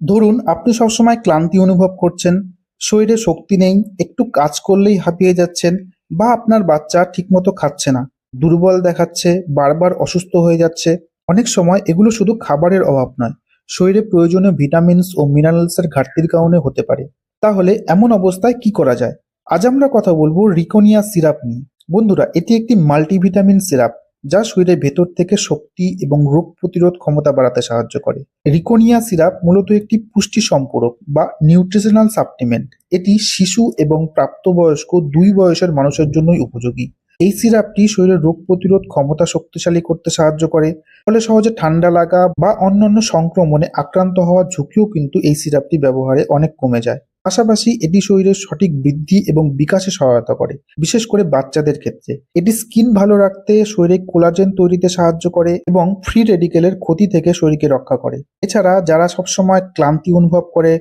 ধরুন আপনি সবসময় ক্লান্তি অনুভব করছেন, শরীরে শক্তি নেই, একটু কাজ করলেই হাঁপিয়ে যাচ্ছেন, বা আপনার বাচ্চা ঠিকমতো খাচ্ছে না, দুর্বল দেখাচ্ছে, বারবার অসুস্থ হয়ে যাচ্ছে। অনেক সময় এগুলো শুধু খাবারের অভাব নয়, শরীরে প্রয়োজনীয় ভিটামিনস ও মিনারেলসের ঘাটতির কারণে হতে পারে। তাহলে এমন অবস্থায় কি করা যায়? আজ আমরা কথা বলবো রিকোনিয়া সিরাপ নিয়ে। বন্ধুরা, এটি একটি মাল্টিভিটামিন সিরাপ যা শরীরের ভেতর থেকে শক্তি এবং রোগ প্রতিরোধ ক্ষমতা বাড়াতে সাহায্য করে। রিকোনিয়া সিরাপ মূলত একটি পুষ্টি সম্পূরক বা নিউট্রিশনাল সাপ্লিমেন্ট। এটি শিশু এবং প্রাপ্তবয়স্ক দুই বয়সের মানুষের জন্যই উপযোগী। এই সিরাপটি শরীরের রোগ প্রতিরোধ ক্ষমতা শক্তিশালী করতে সাহায্য করে, ফলে সহজে ঠান্ডা লাগা বা অন্যান্য সংক্রমণে আক্রান্ত হওয়ার ঝুঁকিও কিন্তু এই সিরাপটি ব্যবহারে অনেক কমে যায়। পাশাপাশি এটি শরীরের সঠিক বৃদ্ধি এবং বিকাশে সহায়তা করে, বিশেষ করে বাচ্চাদের ক্ষেত্রে। এটি স্কিন ভালো রাখতে, শরীরে কোলাজেন তৈরিতে সাহায্য করে এবং ফ্রি রেডিকেলের ক্ষতি থেকে শরীরকে রক্ষা করে। এছাড়া যারা সবসময় ক্লান্তি অনুভব করে,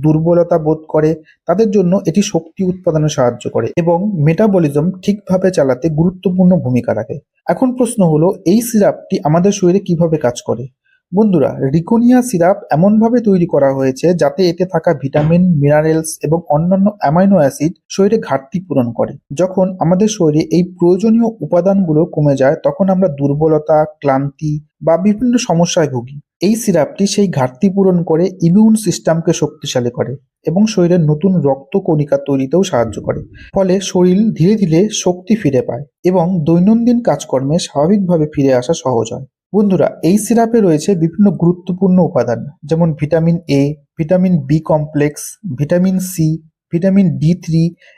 দুর্বলতা বোধ করে, তাদের জন্য এটি শক্তি উৎপাদনে সাহায্য করে এবং মেটাবলিজম ঠিকভাবে চালাতে গুরুত্বপূর্ণ ভূমিকা রাখে। এখন প্রশ্ন হলো, এই সিরাপটি আমাদের শরীরে কিভাবে কাজ করে? বন্ধুরা, রিকোনিয়া সিরাপ এমনভাবে তৈরি করা হয়েছে যাতে এতে থাকা ভিটামিন, মিনারেলস এবং অন্যান্য অ্যামাইনো অ্যাসিড শরীরে ঘাটতি পূরণ করে। যখন আমাদের শরীরে এই প্রয়োজনীয় উপাদানগুলো কমে যায়, তখন আমরা দুর্বলতা, ক্লান্তি বা বিভিন্ন সমস্যায় ভুগি। এই সিরাপটি সেই ঘাটতি পূরণ করে, ইমিউন সিস্টেমকে শক্তিশালী করে এবং শরীরের নতুন রক্ত কণিকা তৈরিতেও সাহায্য করে। ফলে শরীর ধীরে ধীরে শক্তি ফিরে পায় এবং দৈনন্দিন কাজকর্মে স্বাভাবিকভাবে ফিরে আসা সহজ হয়। বন্ধুরা, এই সিরাপে রয়েছে বিভিন্ন গুরুত্বপূর্ণ উপাদান, যেমন vitamin A, vitamin B complex, vitamin C, vitamin D three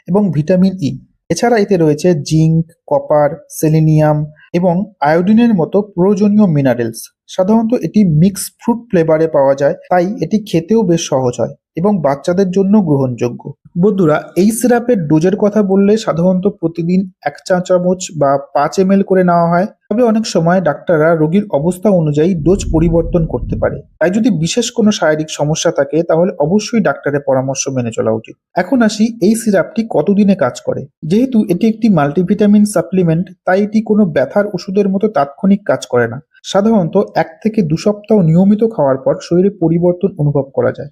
এবং ভিটামিন ই। এছাড়া এতে রয়েছে জিঙ্ক, কপার, সেলেনিয়াম এবং আয়োডিনের মতো প্রয়োজনীয় মিনারেলস। সাধারণত এটি মিক্স ফ্রুট ফ্লেভারে পাওয়া যায়, তাই এটি খেতেও বেশ সহজ হয় এবং বাচ্চাদের জন্য গ্রহণযোগ্য। বন্ধুরা, এই সিরাপের ডোজের কথা বললে সাধারণত প্রতিদিন 1 চা চামচ বা 5 ml করে নেওয়া হয়। তবে অনেক সময় ডাক্তাররা রোগীর অবস্থা অনুযায়ী ডোজ পরিবর্তন করতে পারে। তাই যদি বিশেষ কোনো শারীরিক সমস্যা থাকে, তাহলে অবশ্যই ডাক্তারের পরামর্শ মেনে চলা উচিত। এখন আসি, এই সিরাপটি কতদিনে কাজ করে। যেহেতু এটি একটি মাল্টিভিটামিন সাপ্লিমেন্ট, তাই এটি কোনো ব্যথার ওষুধের মতো তাৎক্ষণিক কাজ করে না। সাধারণত 1 থেকে 2 সপ্তাহ নিয়মিত খাওয়ার পর শরীরে পরিবর্তন অনুভব করা যায়,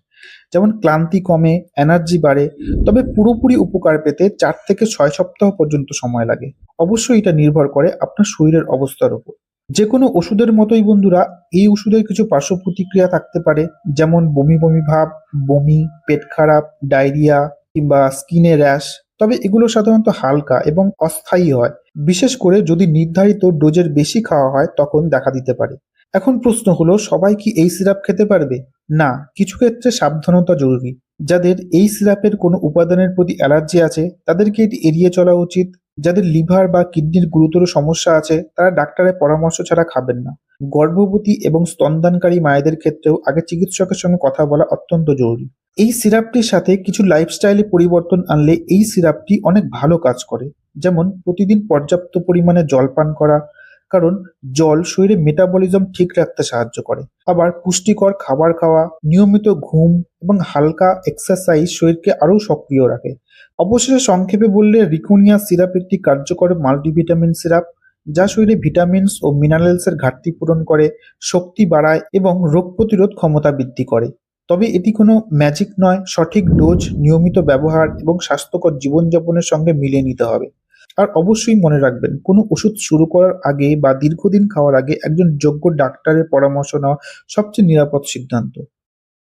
যেমন ক্লান্তি কমে, এনার্জি বাড়ে। তবে পুরোপুরি উপকার পেতে 4 থেকে 6 সপ্তাহ পর্যন্ত সময় লাগে। অবশ্যই এটা নির্ভর করে আপনার শরীরের অবস্থার উপর। যে কোনো ওষুধের মতোই বন্ধুরা, এই ওষুধের কিছু পার্শ্ব প্রতিক্রিয়া থাকতে পারে, যেমন বমি বমি ভাব, বমি, পেট খারাপ, ডায়রিয়া কিংবা স্কিনে র্যাশ। তবে এগুলো সাধারণত হালকা এবং অস্থায়ী হয়। বিশেষ করে যদি নির্ধারিত ডোজের বেশি খাওয়া হয়, তখন দেখা দিতে পারে। এখন প্রশ্ন হলো, সবাই কি এই সিরাপ খেতে পারবে? না, কিছু ক্ষেত্রে সাবধানতা জরুরি। যাদের এই সিরাপের কোনো উপাদানের প্রতি অ্যালার্জি আছে, তাদেরকে এটি এড়িয়ে চলা উচিত। যাদের লিভার বা কিডনির গুরুতর সমস্যা আছে, তারা ডাক্তারের পরামর্শ ছাড়া খাবেন না। গর্ভবতী এবং স্তনদানকারী মায়েদের ক্ষেত্রেও আগে চিকিৎসকের সঙ্গে কথা বলা অত্যন্ত জরুরি। এই সিরাপটির সাথে কিছু লাইফস্টাইলে পরিবর্তন আনলে এই সিরাপটি অনেক ভালো কাজ করে। যেমন প্রতিদিন পর্যাপ্ত পরিমাণে জল পান করা, কারণ জল শরীরে মেটাবলিজম ঠিক রাখতে সাহায্য করে। আবার পুষ্টিকর খাবার খাওয়া, নিয়মিত ঘুম এবং হালকা এক্সারসাইজ শরীরকে আরও সক্রিয় রাখে। অবশেষে সংক্ষেপে বললে, রিকোনিয়া সিরাপ একটি কার্যকর মাল্টিভিটামিন সিরাপ যা শরীরে ভিটামিনস ও মিনারেলসের ঘাটতি পূরণ করে, শক্তি বাড়ায় এবং রোগ প্রতিরোধ ক্ষমতা বৃদ্ধি করে। তবে এটি কোনো ম্যাজিক নয়, সঠিক ডোজ, নিয়মিত ব্যবহার এবং স্বাস্থ্যকর জীবনযাপনের সঙ্গে মিলিয়ে নিতে হবে। আর অবশ্যই মনে রাখবেন, কোনো ওষুধ শুরু করার আগে বা দীর্ঘদিন খাওয়ার আগে একজন যোগ্য ডাক্তারের পরামর্শ নেওয়া সবচেয়ে নিরাপদ সিদ্ধান্ত।